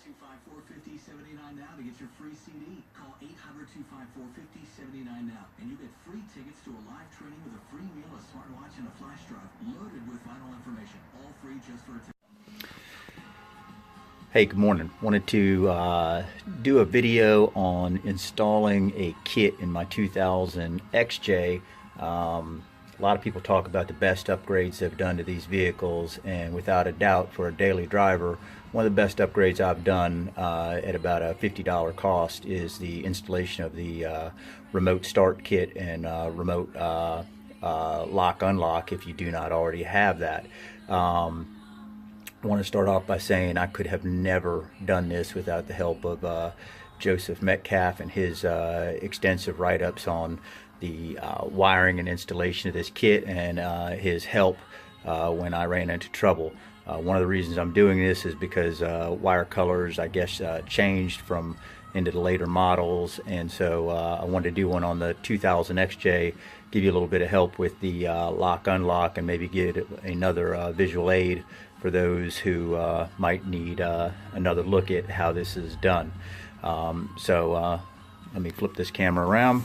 800-254-5079 now to get your free CD. Call 800-254-5079 now, and you get free tickets to a live training with a free meal, a smartwatch, and a flash drive loaded with vital information. All free just for a ticket. Hey, good morning. Wanted to do a video on installing a kit in my 2000 XJ. A lot of people talk about the best upgrades they've done to these vehicles, and without a doubt, for a daily driver, one of the best upgrades I've done at about a $50 cost is the installation of the remote start kit and remote lock unlock if you do not already have that. I want to start off by saying I could have never done this without the help of Joseph Metcalf and his extensive write-ups on the wiring and installation of this kit, and his help when I ran into trouble. One of the reasons I'm doing this is because wire colors, I guess, changed from into the later models, and so I wanted to do one on the 2000 XJ, give you a little bit of help with the lock unlock, and maybe get another visual aid for those who might need another look at how this is done. Let me flip this camera around.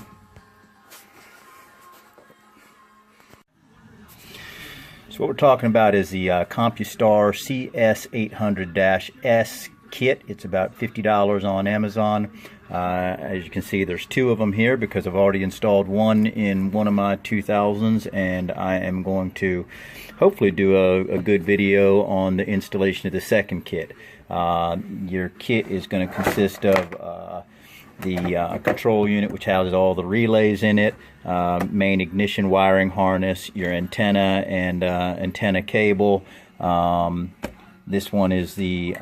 So what we're talking about is the CompuStar CS800-S kit. It's about $50 on Amazon. As you can see, there's two of them here because I've already installed one in one of my 2000s, and I am going to hopefully do a good video on the installation of the second kit. Your kit is going to consist of the control unit, which houses all the relays in it, main ignition wiring harness, your antenna and antenna cable. This one is the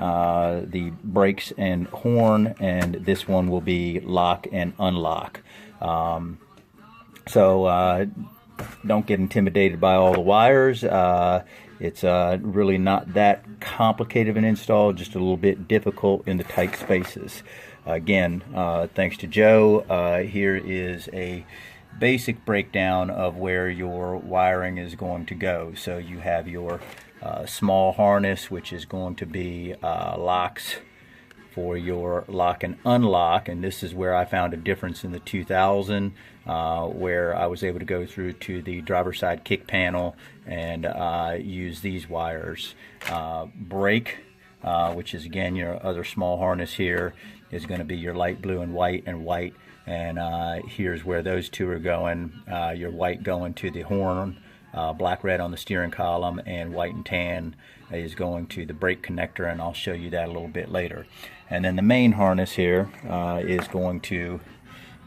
brakes and horn, and this one will be lock and unlock. Don't get intimidated by all the wires. It's really not that complicated of an install, just a little bit difficult in the tight spaces. Again, thanks to Joe, here is a basic breakdown of where your wiring is going to go. So you have your small harness, which is going to be locks for your lock and unlock, and this is where I found a difference in the 2000, where I was able to go through to the driver's side kick panel and use these wires. Brake, which is again your other small harness here, is going to be your light blue and white, and here's where those two are going. Your white going to the horn, black red on the steering column, and white and tan is going to the brake connector, and I'll show you that a little bit later. And then the main harness here is going to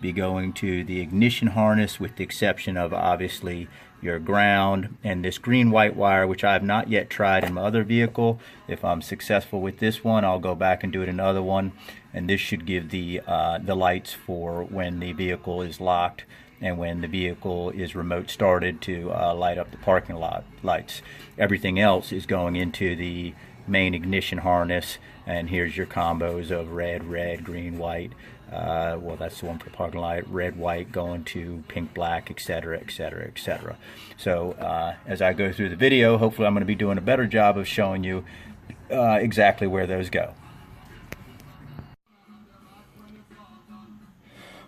be going to the ignition harness, with the exception of obviously your ground and this green white wire, which I have not yet tried in my other vehicle. If I'm successful with this one, I'll go back and do it in another one, and this should give the lights for when the vehicle is locked and when the vehicle is remote started to light up the parking lot lights. Everything else is going into the main ignition harness, and here's your combos of red, green, white. Well, that's the one for parking light. Red, white going to pink, black, etc., etc., etc. So as I go through the video, hopefully I'm going to be doing a better job of showing you exactly where those go.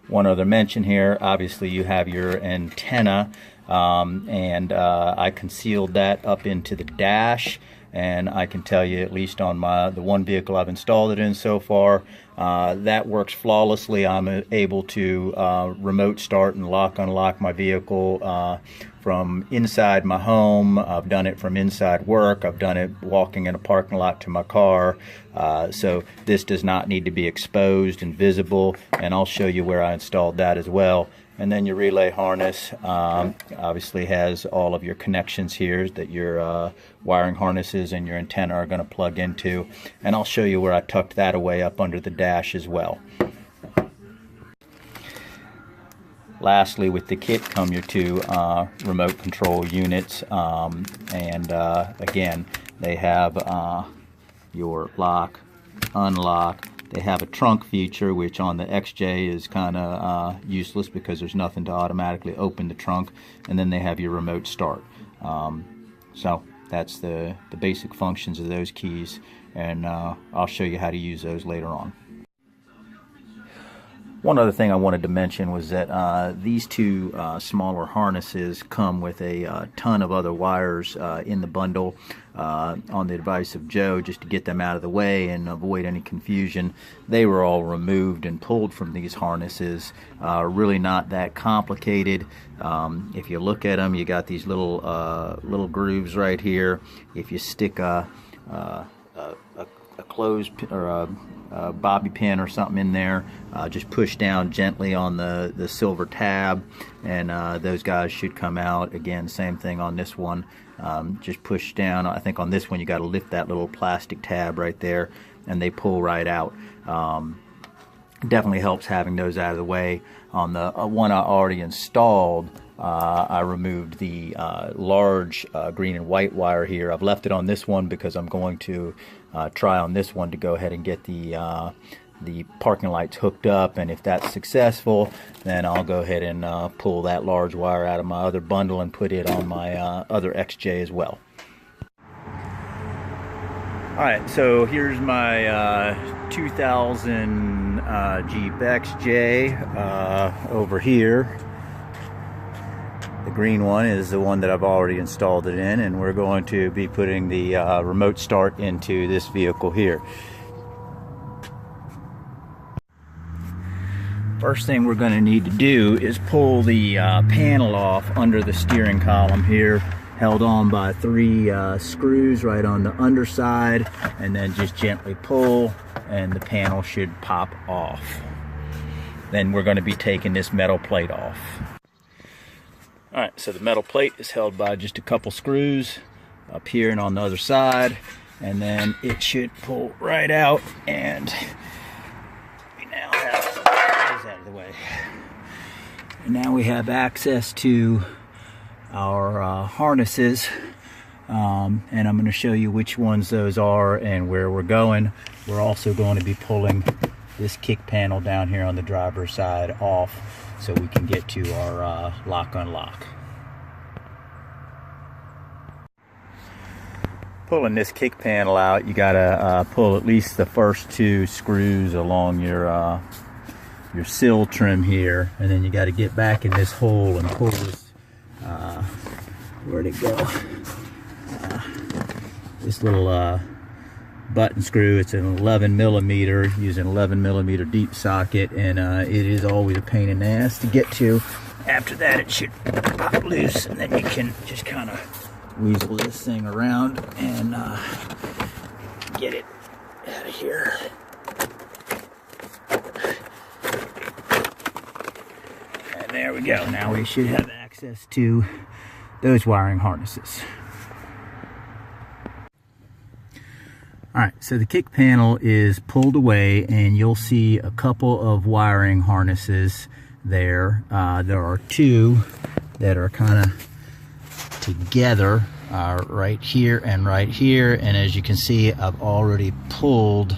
One other mention here, obviously you have your antenna, and I concealed that up into the dash, and I can tell you, at least on the one vehicle I've installed it in so far, that works flawlessly. I'm able to remote start and lock unlock my vehicle from inside my home. I've done it from inside work. I've done it walking in a parking lot to my car. So this does not need to be exposed and visible, and I'll show you where I installed that as well. And then your relay harness obviously has all of your connections here that your wiring harnesses and your antenna are going to plug into, and I'll show you where I tucked that away up under the dash as well. Lastly, with the kit come your two remote control units, and again, they have your lock, unlock. They have a trunk feature, which on the XJ is kind of useless because there's nothing to automatically open the trunk, and then they have your remote start. So That's the basic functions of those keys, and I'll show you how to use those later on. One other thing I wanted to mention was that these two smaller harnesses come with a ton of other wires in the bundle. On the advice of Joe, just to get them out of the way and avoid any confusion, they were all removed and pulled from these harnesses. Really not that complicated. If you look at them, you got these little grooves right here. If you stick a clothes or a bobby pin or something in there, just push down gently on the silver tab, and those guys should come out. Again, same thing on this one. Just push down. I think on this one you got to lift that little plastic tab right there, and they pull right out. Definitely helps having those out of the way. On the one I already installed, I removed the large green and white wire here. I've left it on this one because I'm going to try on this one to go ahead and get the parking lights hooked up, and if that's successful, then I'll go ahead and pull that large wire out of my other bundle and put it on my other XJ as well. Alright, so here's my 2000 Jeep XJ over here. The green one is the one that I've already installed it in, and we're going to be putting the remote start into this vehicle here. First thing we're going to need to do is pull the panel off under the steering column here, held on by 3 screws right on the underside, and then just gently pull and the panel should pop off. Then we're going to be taking this metal plate off. Alright, so the metal plate is held by just a couple screws up here and on the other side, and then it should pull right out, and we now have those out of the way. And now we have access to our harnesses, and I'm going to show you which ones those are and where we're going. We're also going to be pulling this kick panel down here on the driver's side off, so we can get to our lock unlock. Pulling this kick panel out, you gotta pull at least the first 2 screws along your sill trim here, and then you got to get back in this hole and pull this. Where'd it go? This little button screw. It's an 11 millimeter, using 11 millimeter deep socket, and it is always a pain in the ass to get to. After that, it should pop loose, and then you can just kind of weasel this thing around and get it out of here. And there we go. Now we should have access to those wiring harnesses. Alright, so the kick panel is pulled away, and you'll see a couple of wiring harnesses there. There are 2 that are kind of together, right here and right here, and as you can see, I've already pulled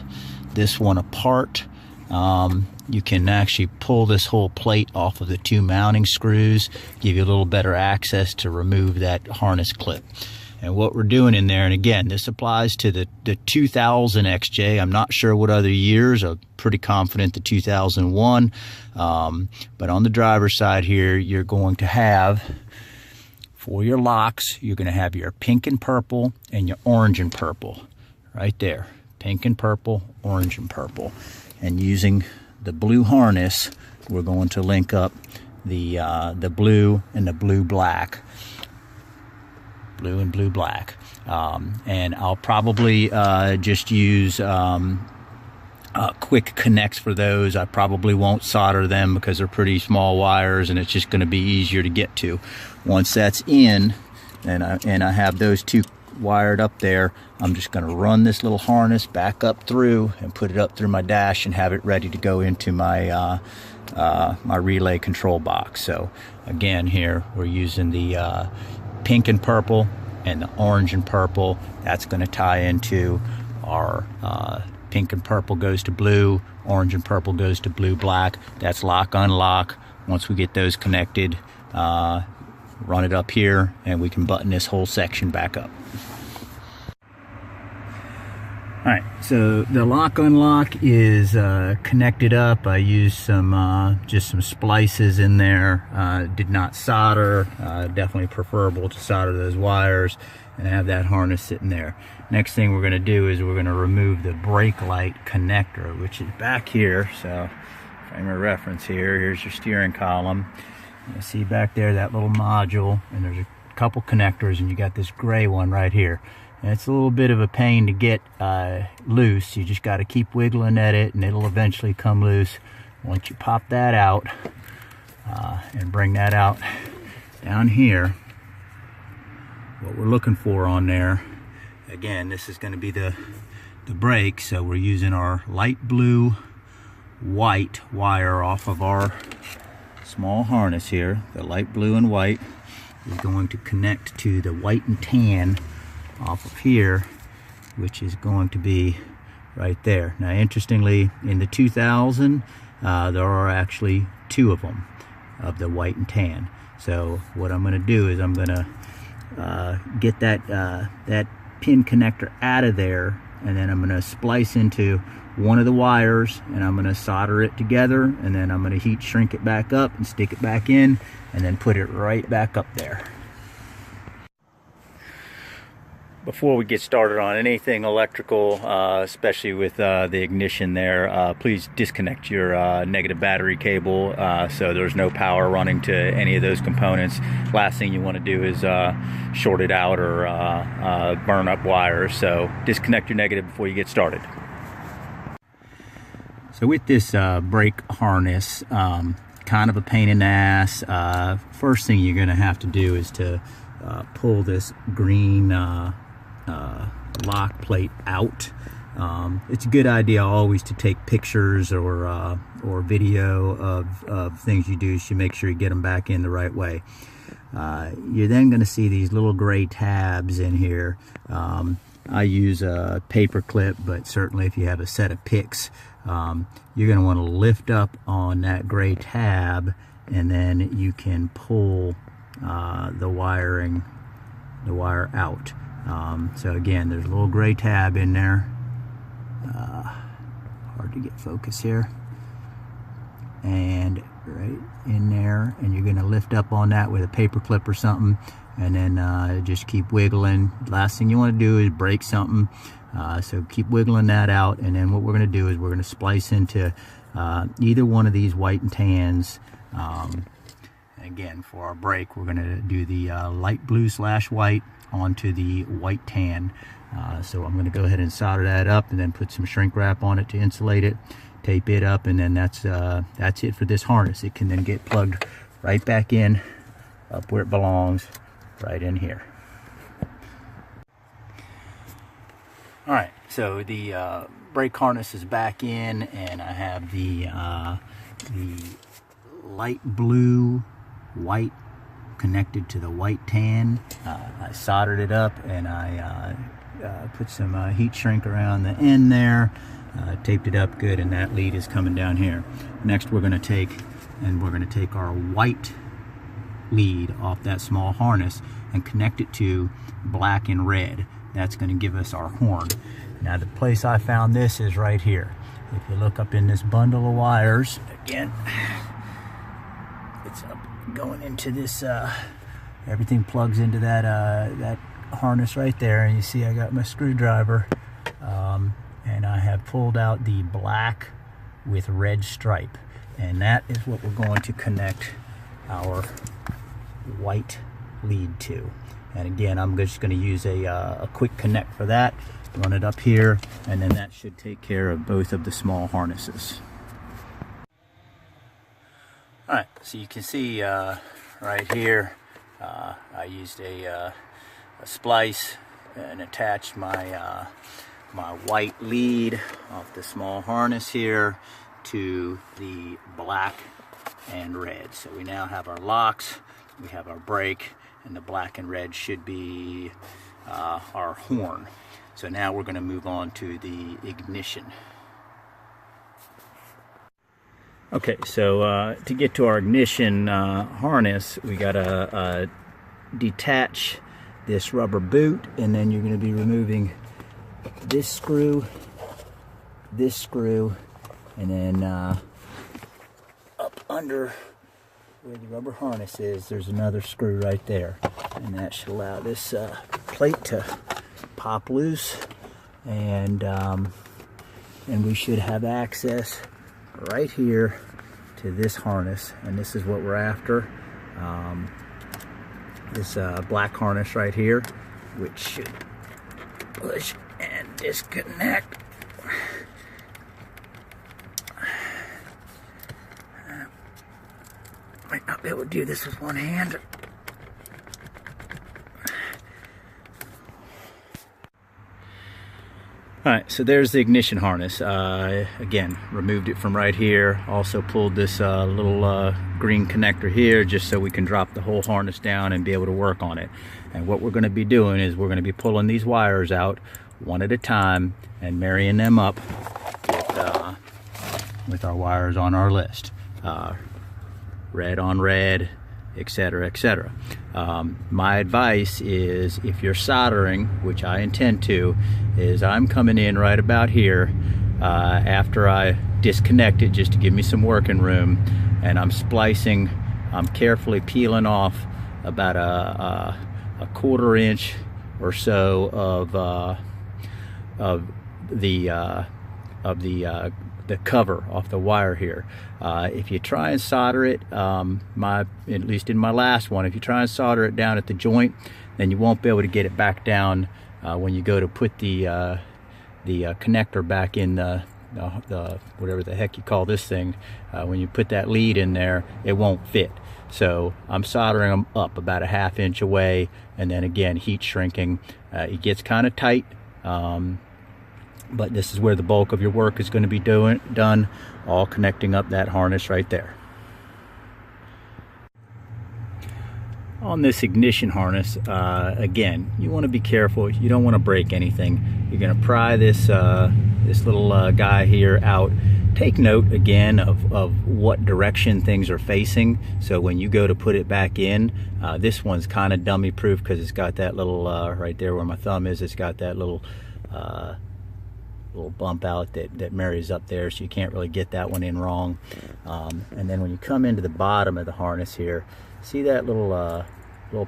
this one apart. You can actually pull this whole plate off of the 2 mounting screws, give you a little better access to remove that harness clip. And what we're doing in there, and again, this applies to the 2000 XJ. I'm not sure what other years. I'm pretty confident the 2001. But on the driver's side here, you're going to have, for your locks, you're going to have your pink and purple and your orange and purple. Right there. Pink and purple, orange and purple. And using the blue harness, we're going to link up the blue and the blue-black. Blue and blue-black. And I'll probably just use quick connects for those. I probably won't solder them because they're pretty small wires, and it's just going to be easier to get to. Once that's in, and I have those 2 wired up there, I'm just going to run this little harness back up through and put it up through my dash and have it ready to go into my my relay control box. So again, here we're using the pink and purple and the orange and purple. That's going to tie into our pink and purple goes to blue, orange and purple goes to blue black. That's lock unlock. Once we get those connected, run it up here, and we can button this whole section back up. Alright, so the lock unlock is connected up. I used some just some splices in there. Did not solder. Definitely preferable to solder those wires and have that harness sitting there. Next thing we're going to do is we're going to remove the brake light connector, which is back here. So frame of reference here. Here's your steering column. You see back there that little module, and there's a couple connectors, and you got this gray one right here. And it's a little bit of a pain to get loose. You just got to keep wiggling at it and it'll eventually come loose. Once you pop that out and bring that out down here, what we're looking for on there, again, this is going to be the brake, so we're using our light blue white wire off of our small harness here. The light blue and white is going to connect to the white and tan off of here, which is going to be right there. Now interestingly, in the 2000 there are actually two of them, of the white and tan. So what I'm going to do is I'm going to get that pin connector out of there, and then I'm going to splice into one of the wires and I'm going to solder it together, and then I'm going to heat shrink it back up and stick it back in and then put it right back up there. Before we get started on anything electrical, especially with the ignition there, please disconnect your negative battery cable so there's no power running to any of those components. Last thing you want to do is short it out or burn up wires. So disconnect your negative before you get started. So with this brake harness, kind of a pain in the ass. First thing you're going to have to do is to pull this green lock plate out. It's a good idea always to take pictures or video of things you do, so you make sure you get them back in the right way. You're then going to see these little gray tabs in here. I use a paper clip, but certainly if you have a set of picks, you're going to want to lift up on that gray tab, and then you can pull the wire out. So again, there's a little gray tab in there. Hard to get focus here. And right in there, and you're going to lift up on that with a paper clip or something, and then just keep wiggling. Last thing you want to do is break something. So keep wiggling that out, and then what we're going to do is we're going to splice into either one of these white and tans. Again, for our brake, we're going to do the light blue / white onto the white tan. So I'm going to go ahead and solder that up and then put some shrink wrap on it to insulate it, tape it up, and then that's it for this harness. It can then get plugged right back in, up where it belongs, right in here. Alright, so the brake harness is back in, and I have the light blue white connected to the white tan. I soldered it up, and I put some heat shrink around the end there, taped it up good, and that lead is coming down here. Next we're going to take our white lead off that small harness and connect it to black and red. That's going to give us our horn. Now the place I found this is right here. If you look up in this bundle of wires, again, it's up going into this, everything plugs into that that harness right there, and you see I got my screwdriver, and I have pulled out the black with red stripe, and that is what we're going to connect our white lead to. And again, I'm just going to use a quick connect for that, run it up here, and then that should take care of both of the small harnesses. Alright, so you can see right here, I used a splice and attached my my white lead off the small harness here to the black and red. So we now have our locks, we have our brake, and the black and red should be our horn. So now we're going to move on to the ignition. Okay, so to get to our ignition harness, we got to detach this rubber boot, and then you're going to be removing this screw, and then up under where the rubber harness is, there's another screw right there, and that should allow this plate to pop loose, and we should have access right here to this harness, and this is what we're after. This black harness right here, which should push and disconnect. Might not be able to do this with one hand. Alright, so there's the ignition harness. Again, removed it from right here. Also pulled this little green connector here just so we can drop the whole harness down and be able to work on it. And what we're going to be doing is we're going to be pulling these wires out one at a time and marrying them up with our wires on our list. Red on red, etc., etc. My advice is, if you're soldering, which I intend to, is I'm coming in right about here after I disconnect it just to give me some working room, and I'm splicing. I'm carefully peeling off about a 1/4 inch or so of the cover off the wire here. If you try and solder it, at least in my last one, if you try and solder it down at the joint, then you won't be able to get it back down when you go to put the connector back in the whatever the heck you call this thing. When you put that lead in there, it won't fit. So I'm soldering them up about a 1/2 inch away, and then again heat shrinking. It gets kind of tight, but this is where the bulk of your work is going to be done, all connecting up that harness right there. On this ignition harness, again, you want to be careful. You don't want to break anything. You're going to pry this this little guy here out. Take note again of what direction things are facing, so when you go to put it back in, this one's kind of dummy proof because it's got that little right there where my thumb is, it's got that little bump out that marries up there, so you can't really get that one in wrong. And then when you come into the bottom of the harness here, see that little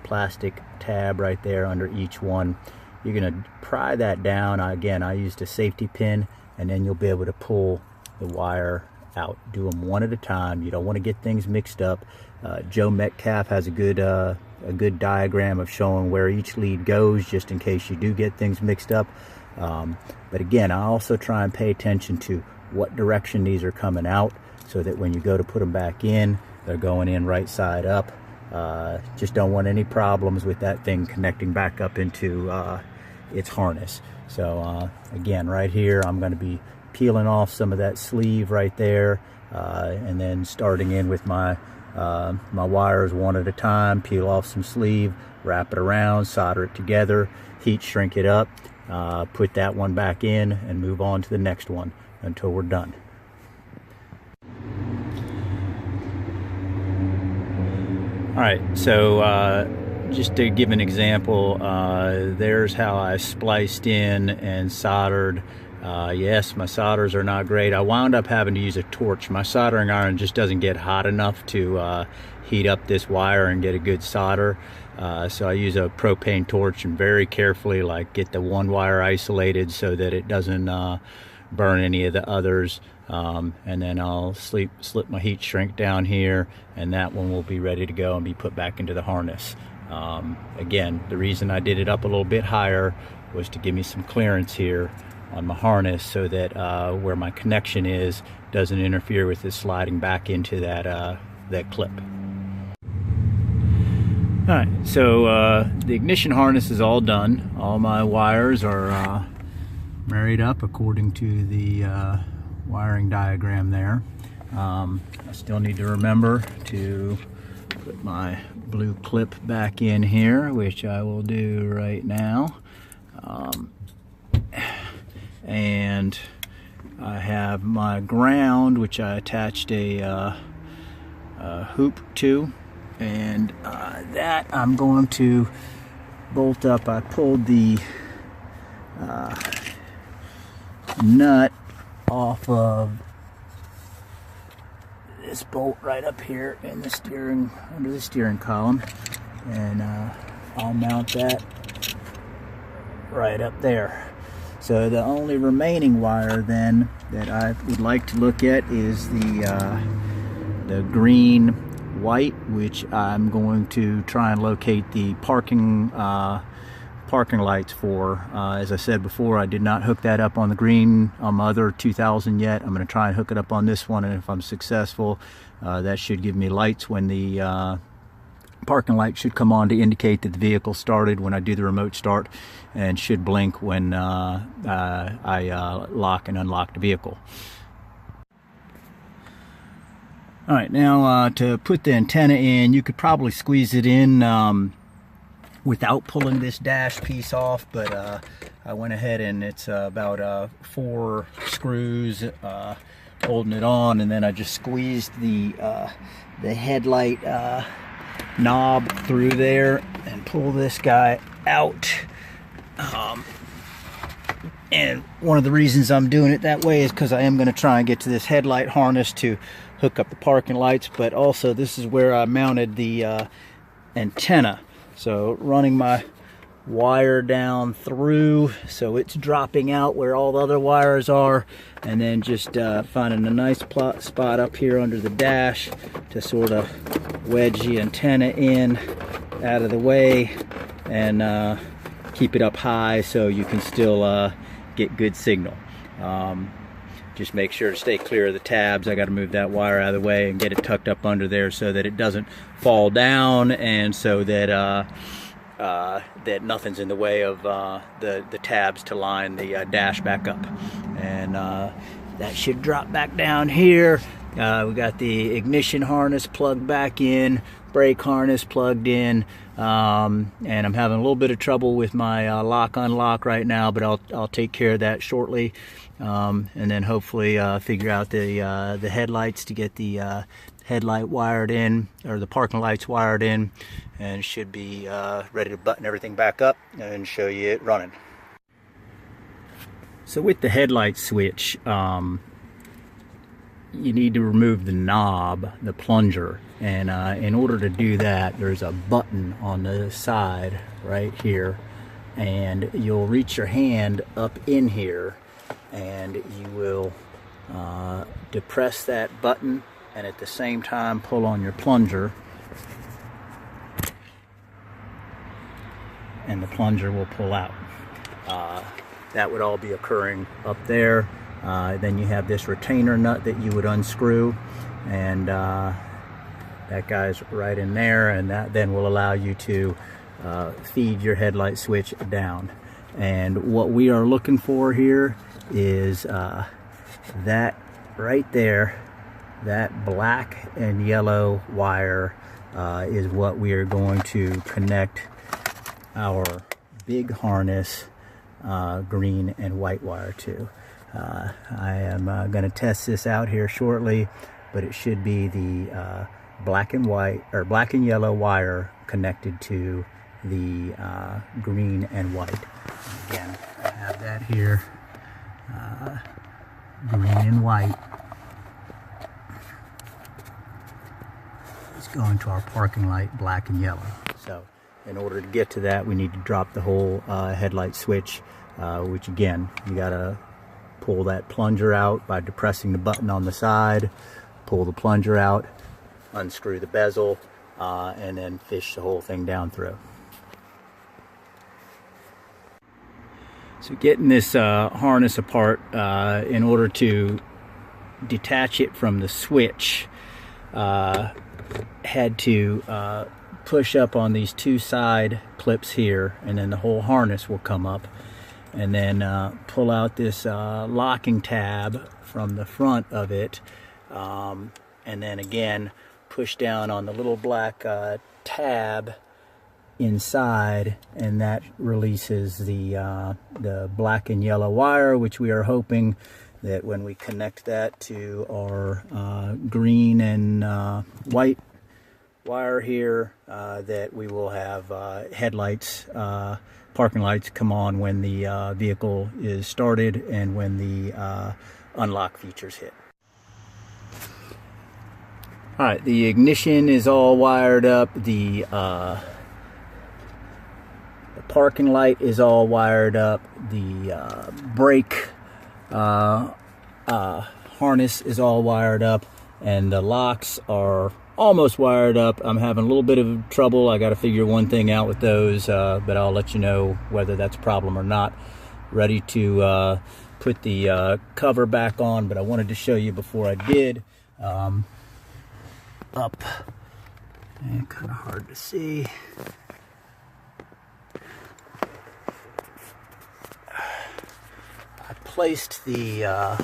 plastic tab right there under each one. You're gonna pry that down. Again, I used a safety pin, and then you'll be able to pull the wire out. Do them one at a time. You don't want to get things mixed up. Joe Metcalf has a good diagram of showing where each lead goes, just in case you do get things mixed up. But again, I also try and pay attention to what direction these are coming out, so that when you go to put them back in, they're going in right side up. Just don't want any problems with that thing connecting back up into its harness. So again, right here, I'm going to be peeling off some of that sleeve right there, and then starting in with my wires one at a time. Peel off some sleeve, wrap it around, solder it together, heat shrink it up, put that one back in, and move on to the next one until we're done. Alright, so just to give an example, there's how I spliced in and soldered. Yes, my solders are not great. I wound up having to use a torch. My soldering iron just doesn't get hot enough to heat up this wire and get a good solder. So I use a propane torch and very carefully get the one wire isolated so that it doesn't burn any of the others. And then I'll slip my heat shrink down here, and that one will be ready to go and be put back into the harness. Again, the reason I did it up a little bit higher was to give me some clearance here on my harness, so that where my connection is doesn't interfere with it sliding back into that clip. Alright, so the ignition harness is all done. All my wires are married up according to the wiring diagram there. I still need to remember to put my blue clip back in here, which I will do right now. And I have my ground, which I attached a hoop to, and that I'm going to bolt up. I pulled the nut off of this bolt right up here in the steering, under the steering column, and I'll mount that right up there. So the only remaining wire then that I would like to look at is the green white, which I'm going to try and locate the parking lights for. As I said before, I did not hook that up on the green on my other 2000 yet. I'm going to try and hook it up on this one, and if I'm successful, that should give me lights when the parking light should come on to indicate that the vehicle started when I do the remote start, and should blink when I lock and unlock the vehicle. Alright, now to put the antenna in, you could probably squeeze it in without pulling this dash piece off, but I went ahead and it's about 4 screws holding it on, and then I just squeezed the headlight knob through there and pull this guy out. And one of the reasons I'm doing it that way is because I am going to try and get to this headlight harness to hook up the parking lights, but also this is where I mounted the antenna. So running my wire down through so it's dropping out where all the other wires are, and then just finding a nice spot up here under the dash to sort of wedge the antenna in out of the way and keep it up high so you can still get good signal. Just make sure to stay clear of the tabs. I got to move that wire out of the way and get it tucked up under there so that it doesn't fall down, and so that that nothing's in the way of the tabs to line the dash back up. And that should drop back down here. We got the ignition harness plugged back in, brake harness plugged in, and I'm having a little bit of trouble with my lock unlock right now, but I'll take care of that shortly, and then hopefully figure out the headlights to get the headlight wired in, or the parking lights wired in, and should be ready to button everything back up and show you it running. So with the headlight switch, you need to remove the knob, the plunger, and in order to do that, there's a button on the side right here, and you'll reach your hand up in here and you will depress that button, and at the same time pull on your plunger, and the plunger will pull out. That would all be occurring up there. Then you have this retainer nut that you would unscrew, and that guy's right in there, and that then will allow you to feed your headlight switch down. And what we are looking for here is that right there, that black and yellow wire is what we are going to connect our big harness green and white wire to. I am going to test this out here shortly, but it should be the black and white, or black and yellow wire connected to the green and white. Again, I have that here, green and white. It's going to our parking light, black and yellow. So in order to get to that, we need to drop the whole headlight switch, which again, you gotta pull that plunger out by depressing the button on the side, pull the plunger out, unscrew the bezel, and then fish the whole thing down through. So getting this harness apart, in order to detach it from the switch, had to push up on these 2 side clips here, and then the whole harness will come up, and then pull out this locking tab from the front of it, and then again push down on the little black tab inside, and that releases the black and yellow wire, which we are hoping that when we connect that to our green and white wire here, that we will have headlights parking lights come on when the vehicle is started and when the unlock features hit. All right, the ignition is all wired up. The parking light is all wired up. The brake harness is all wired up, and the locks are almost wired up. I'm having a little bit of trouble. I got to figure one thing out with those, but I'll let you know whether that's a problem or not. Ready to put the cover back on, but I wanted to show you before I did. Up, and kind of hard to see. I placed the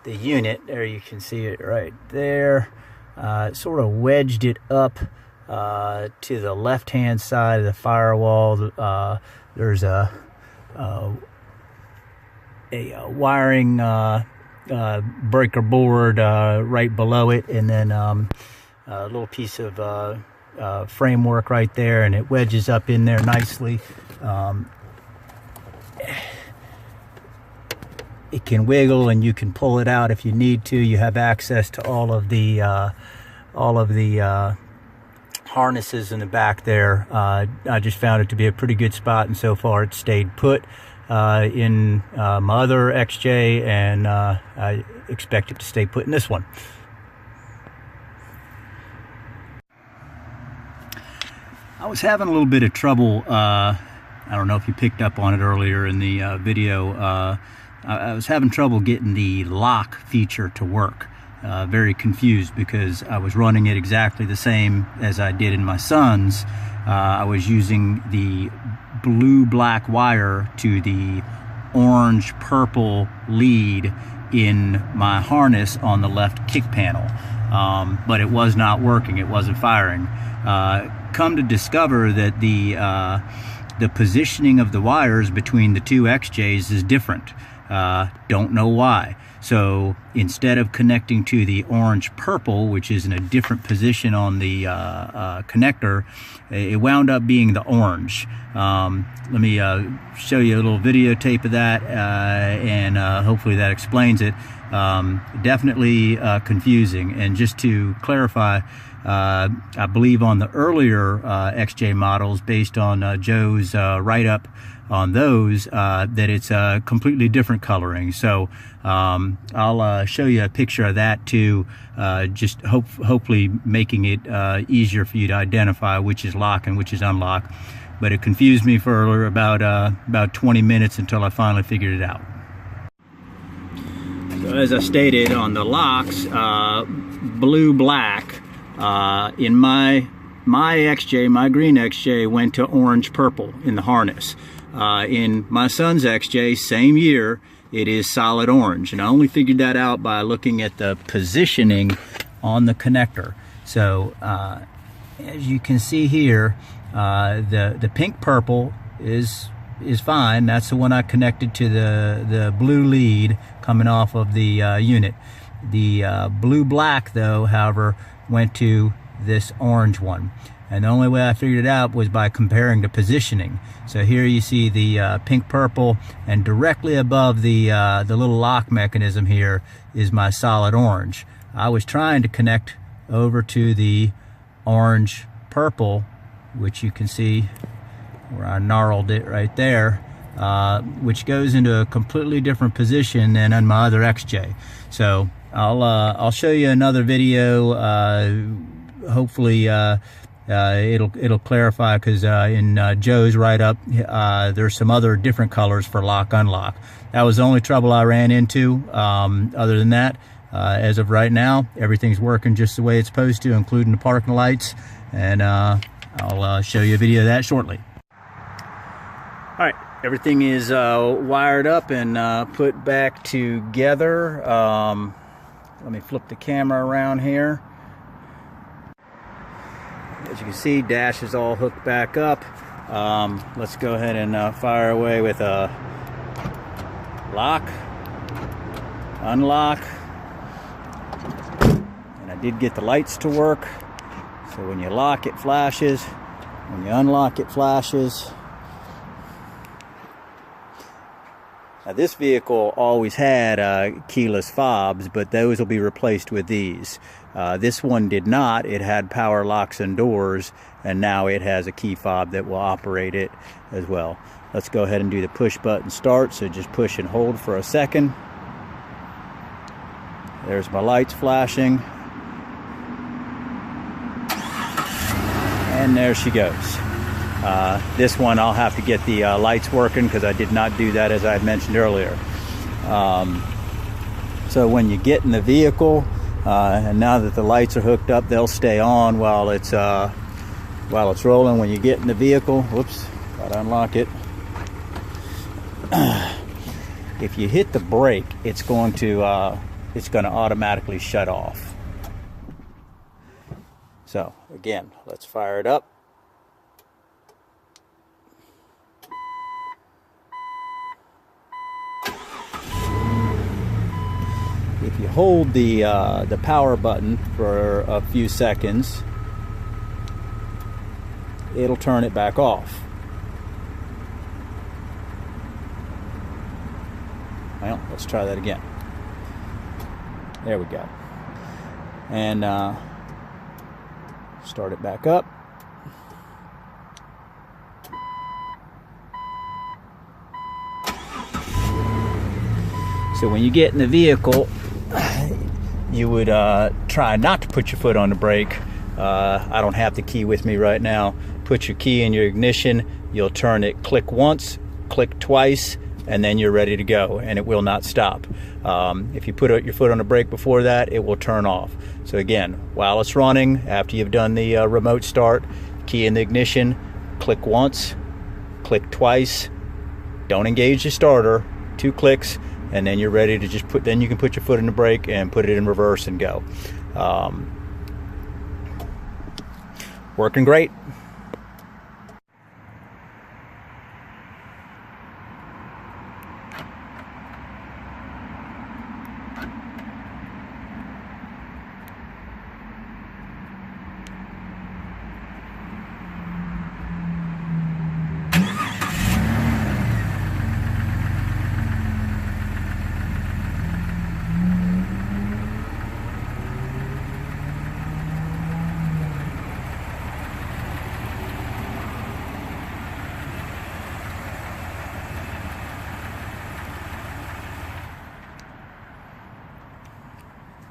unit there. You can see it right there. Sort of wedged it up to the left-hand side of the firewall. There's a wiring breaker board right below it, and then a little piece of framework right there, and it wedges up in there nicely. It can wiggle, and you can pull it out if you need to. You have access to all of the harnesses in the back there. I just found it to be a pretty good spot, and so far it stayed put in my other XJ, and I expect it to stay put in this one. I was having a little bit of trouble. I don't know if you picked up on it earlier in the video. I was having trouble getting the lock feature to work. Very confused because I was running it exactly the same as I did in my son's. I was using the blue-black wire to the orange-purple lead in my harness on the left kick panel, but it was not working. It wasn't firing. Come to discover that the positioning of the wires between the two XJs is different. Don't know why. So instead of connecting to the orange-purple, which is in a different position on the connector, it wound up being the orange. Let me show you a little videotape of that, and hopefully that explains it. Definitely confusing. And just to clarify, I believe on the earlier XJ models, based on Joe's write-up on those, that it's a completely different coloring. So I'll show you a picture of that too, just hopefully making it easier for you to identify which is lock and which is unlock. But it confused me for about 20 minutes until I finally figured it out. So as I stated, on the locks, blue-black, in my XJ, my green XJ went to orange-purple in the harness. In my son's XJ, same year, it is solid orange, and I only figured that out by looking at the positioning on the connector. So as you can see here, the pink purple is fine. That's the one I connected to the blue lead coming off of the unit. The blue black, though, however, went to this orange one. And the only way I figured it out was by comparing the positioning. So here you see the pink purple, and directly above the little lock mechanism here is my solid orange. I was trying to connect over to the orange purple, which you can see where I gnarled it right there, which goes into a completely different position than on my other XJ. So I'll show you another video. Hopefully it'll clarify, because in Joe's write-up, there's some other different colors for lock unlock. That was the only trouble I ran into. Other than that, as of right now, everything's working just the way it's supposed to, including the parking lights, and I'll show you a video of that shortly. All right, everything is wired up and put back together. Let me flip the camera around here. As you can see, dash is all hooked back up. Let's go ahead and fire away with a lock, unlock, and I did get the lights to work. So when you lock, it flashes. When you unlock, it flashes. Now, this vehicle always had keyless fobs, but those will be replaced with these. This one did not. It had power locks and doors, and now it has a key fob that will operate it as well. Let's go ahead and do the push button start. So just push and hold for a second. There's my lights flashing. And there she goes. This one I'll have to get the lights working because I did not do that as I had mentioned earlier. So when you get in the vehicle, and now that the lights are hooked up, they'll stay on while it's rolling. When you get in the vehicle, whoops, gotta unlock it. If you hit the brake, it's going to automatically shut off. So again, let's fire it up. If you hold the power button for a few seconds, it'll turn it back off. Well, let's try that again. There we go. And start it back up. So when you get in the vehicle, you would try not to put your foot on the brake. I don't have the key with me right now. Put your key in your ignition. You'll turn it, click once, click twice, and then you're ready to go, and it will not stop. If you put your foot on the brake before that, it will turn off. So again, while it's running, after you've done the remote start, key in the ignition, click once, click twice, don't engage the starter, 2 clicks, and then you're ready to just then you can put your foot in the brake and put it in reverse and go. Working great.